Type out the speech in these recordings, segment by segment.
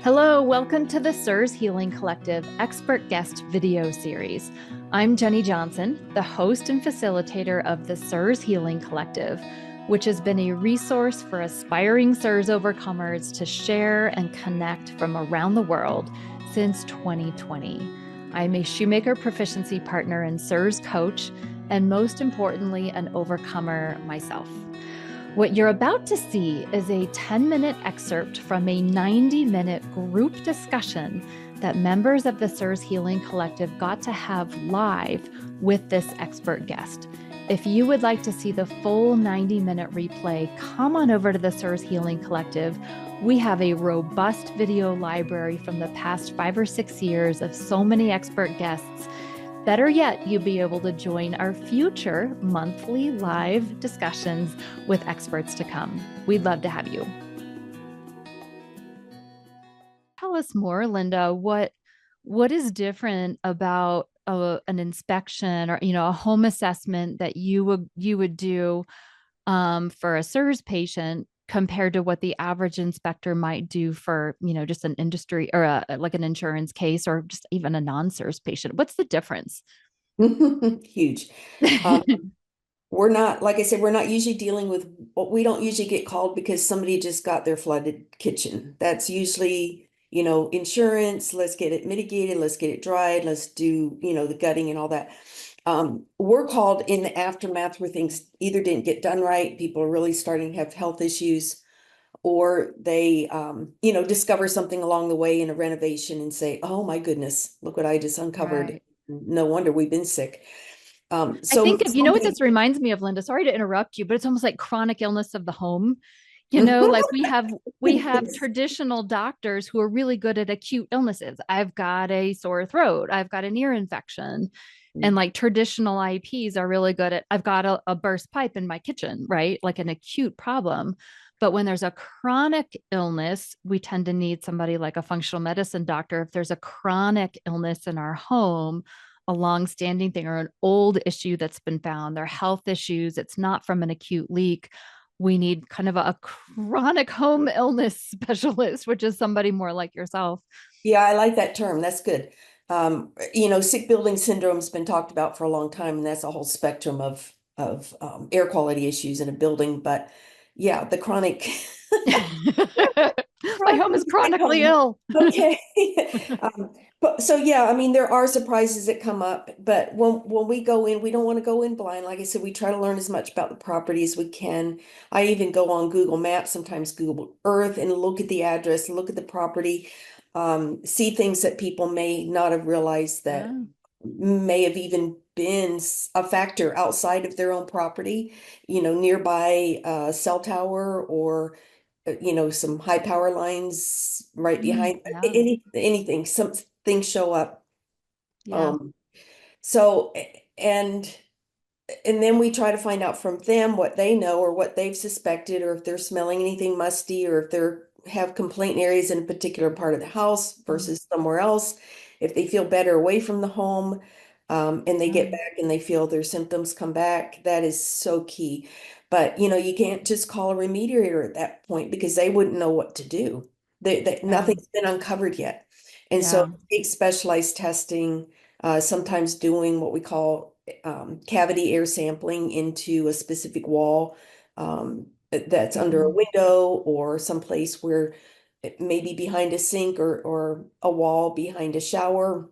Hello, welcome to the CIRS Healing Collective expert guest video series. I'm Jenny Johnson, the host and facilitator of the CIRS Healing Collective, which has been a resource for aspiring CIRS overcomers to share and connect from around the world since 2020. I'm a shoemaker proficiency partner and CIRS coach, and most importantly, an overcomer myself. What you're about to see is a 10-minute excerpt from a 90-minute group discussion that members of the CIRS Healing Collective got to have live with this expert guest. If you would like to see the full 90-minute replay, come on over to the CIRS Healing Collective. We have a robust video library from the past 5 or 6 years of so many expert guests. Better yet, you'll be able to join our future monthly live discussions with experts to come. We'd love to have you. Tell us more, Linda, what is different about an inspection or, a home assessment that you would do for a CIRS patient compared to what the average inspector might do for, just an industry or like an insurance case or just even a non-CIRS patient? What's the difference? Huge. We're not, like I said, we're not usually dealing with what we don't usually get called because somebody just got their flooded kitchen. That's usually, insurance, let's get it mitigated, let's get it dried, let's do, the gutting and all that. We're called in the aftermath where things either didn't get done right, people are really starting to have health issues, or they, discover something along the way in a renovation and say, oh my goodness, look what I just uncovered. Right. No wonder we've been sick. I think So of, what somebody, this reminds me of, Linda, sorry to interrupt you, but it's almost like chronic illness of the home. Like we have yes. traditional doctors who are really good at acute illnesses. I've got a sore throat, I've got an ear infection. And like traditional IPs are really good at, I've got a burst pipe in my kitchen, right? Like an acute problem. But when there's a chronic illness, we tend to need somebody like a functional medicine doctor. If there's a chronic illness in our home, a long-standing thing or an old issue that's been found, they're health issues, it's not from an acute leak, we need kind of a chronic home illness specialist, which is somebody more like yourself. Yeah, I like that term. That's good. Sick building syndrome has been talked about for a long time, and that's a whole spectrum of air quality issues in a building. But yeah, the chronic My home is chronically ill. Okay. But so yeah, I mean, there are surprises that come up, but when we go in, we don't want to go in blind. Like I said, we try to learn as much about the property as we can. I even go on Google Maps, sometimes Google Earth, and look at the address, look at the property, see things that people may not have realized that Yeah. may have even been a factor outside of their own property, nearby a cell tower or some high power lines right behind Yeah. anything, some things show up. Yeah. Um, so and and then we try to find out from them what they know or what they've suspected, or if they're smelling anything musty, or if they're have complaint areas in a particular part of the house versus somewhere else, if they feel better away from the home, and they get Yeah. back and they feel their symptoms come back. That is so key. But you can't just call a remediator at that point because they wouldn't know what to do. Yeah. Nothing's been uncovered yet. And so Yeah. it takes specialized testing, sometimes doing what we call cavity air sampling into a specific wall, that's under a Mhm. window or someplace where it may be behind a sink or a wall behind a shower,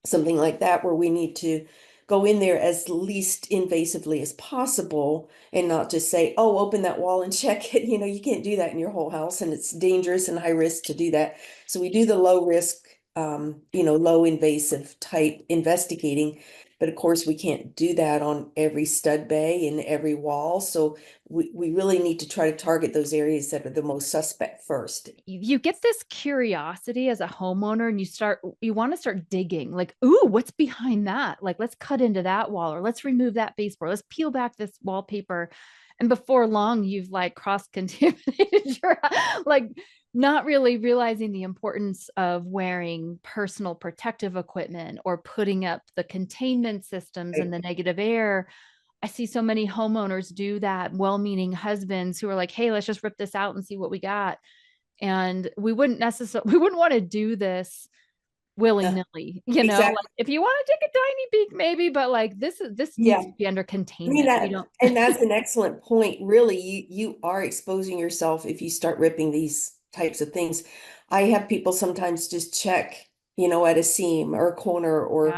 something like that, where we need to go in there as least invasively as possible and not just say, oh, open that wall and check it. You can't do that in your whole house, and it's dangerous and high risk to do that. So we do the low risk, low invasive type investigating. But of course, we can't do that on every stud bay and every wall. So we really need to try to target those areas that are the most suspect first. You get this curiosity as a homeowner and you want to start digging like, ooh, what's behind that? Like, let's cut into that wall or let's remove that baseboard. Let's peel back this wallpaper. And before long, you've like cross-contaminated your, like not really realizing the importance of wearing personal protective equipment or putting up the containment systems and Right. the negative air. I see so many homeowners do that, well-meaning husbands who are like, hey, let's just rip this out and see what we got. And we wouldn't want to do this Uh, willy-nilly, exactly. like if you want to take a tiny peek, maybe, but like this Yeah. needs to be under I mean containment. We that, don't. and that's an excellent point. Really, you are exposing yourself if you start ripping these types of things. I have people sometimes just check, at a seam or a corner or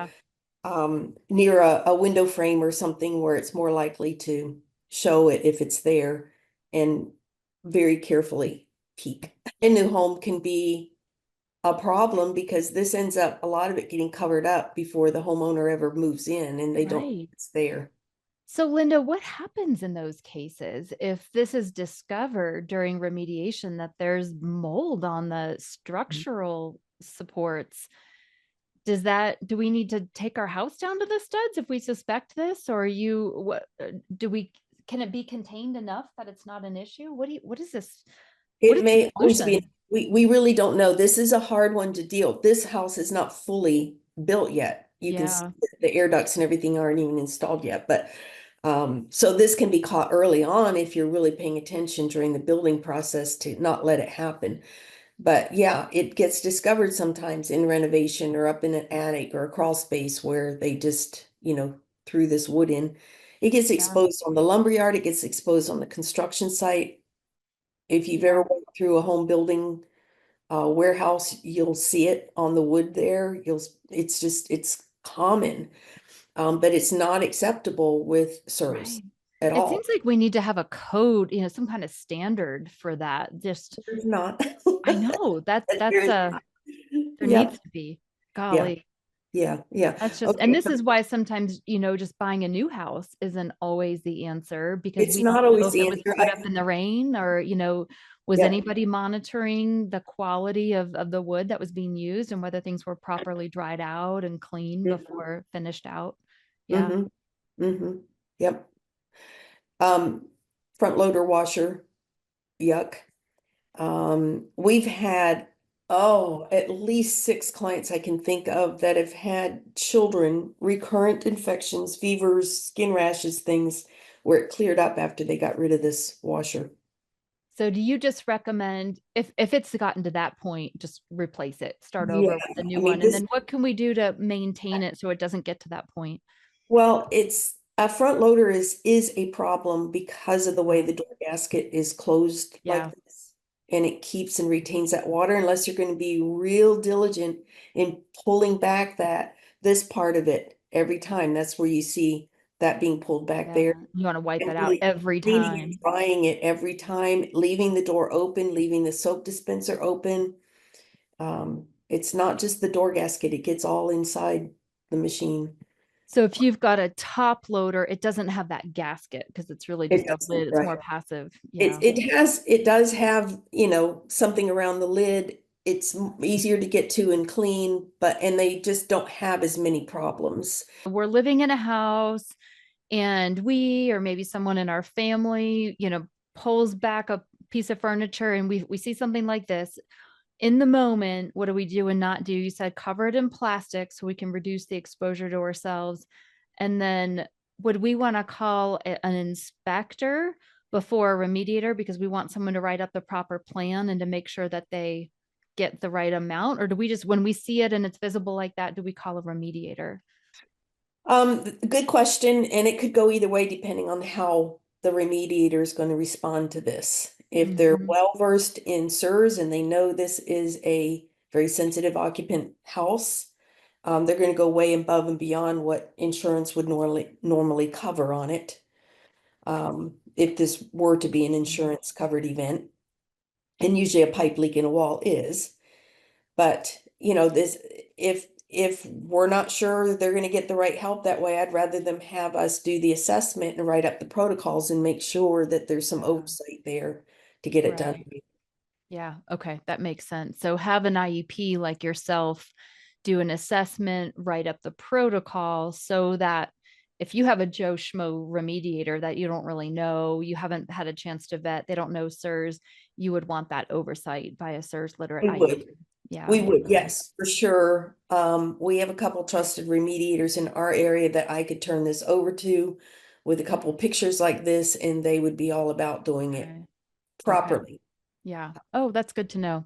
Yeah, near a window frame or something where it's more likely to show it if it's there, and very carefully peek. A new home can be a problem because this ends up a lot of it getting covered up before the homeowner ever moves in and they don't know right. it's there. So, Linda, what happens in those cases if this is discovered during remediation that there's mold on the structural supports? Do we need to take our house down to the studs if we suspect this? Or what do we, can it be contained enough that it's not an issue? What is this? What It is the may always be, solution? we really don't know. This is a hard one to deal. This house is not fully built yet. You can see Yeah, the air ducts and everything aren't even installed yet, but so this can be caught early on if you're really paying attention during the building process to not let it happen. But yeah, it gets discovered sometimes in renovation or up in an attic or a crawl space where they just, threw this wood in. It gets yeah, exposed on the lumberyard, it gets exposed on the construction site. If you've yeah, ever went through a home building warehouse, you'll see it on the wood there. It's common, but it's not acceptable with CIRS right. at It all. seems like we need to have a code, some kind of standard for that. Just, There's not. I know There is not. there needs Yep. to be. Yeah. Golly. Yeah. Yeah. That's just, and Okay. this is why sometimes, just buying a new house isn't always the answer because It's we don't not know always if the it was answer. put up in the rain or, was Yeah. anybody monitoring the quality of the wood that was being used and whether things were properly dried out and clean before finished out. Yeah. Mm-hmm. Mm-hmm. Yep. Um, Front loader washer, yuck. We've had, at least 6 clients I can think of that have had children, recurrent infections, fevers, skin rashes, things where it cleared up after they got rid of this washer. So do you just recommend if it's gotten to that point, just replace it, start Yeah, over with a I new mean, one? And then what can we do to maintain it so it doesn't get to that point? well, it's a front loader is a problem because of the way Yeah. the door gasket is closed like Yeah. this. And it keeps and retains that water unless you're going to be real diligent in pulling back this part of it every time. That's where you see that being pulled back Yeah. there. You want to wipe And it out really every cleaning and time. drying it every time, leaving the door open, leaving the soap dispenser open. It's not just the door gasket, it gets all inside the machine. So if you've got a top loader, it doesn't have that gasket because it's really It just a doesn't, lid. It's right? more passive. It Yeah. it does have, something around the lid. It's easier to get to and clean, and they just don't have as many problems. We're living in a house and we or maybe someone in our family, pulls back a piece of furniture and we see something like this. In the moment, what do we do and not do? You said cover it in plastic so we can reduce the exposure to ourselves. And then would we want to call an inspector before a remediator because we want someone to write up the proper plan and to make sure that they get the right amount? Or do we just, when we see it and it's visible like that, do we call a remediator? Good question, and it could go either way depending on how the remediator is going to respond to this. If they're Mhm. well versed in CIRS and they know this is a very sensitive occupant house, they're going to go way above and beyond what insurance would normally cover on it. If this were to be an insurance covered event, and usually a pipe leak in a wall is. But, this, if we're not sure they're going to get the right help that way, I'd rather them have us do the assessment and write up the protocols and make sure that there's some Yeah. oversight there to get it done. Right. Yeah. Okay. That makes sense. So have an IEP like yourself do an assessment, write up the protocol so that if you have a Joe Schmo remediator that you don't really know, you haven't had a chance to vet, they don't know CIRS, you would want that oversight by a CIRS literate We IEP. would. Yeah. We would, Okay. yes, for sure. We have a couple trusted remediators in our area that I could turn this over to with a couple pictures like this, and they would be all about doing it Okay. Okay. properly. Yeah. Oh, that's good to know.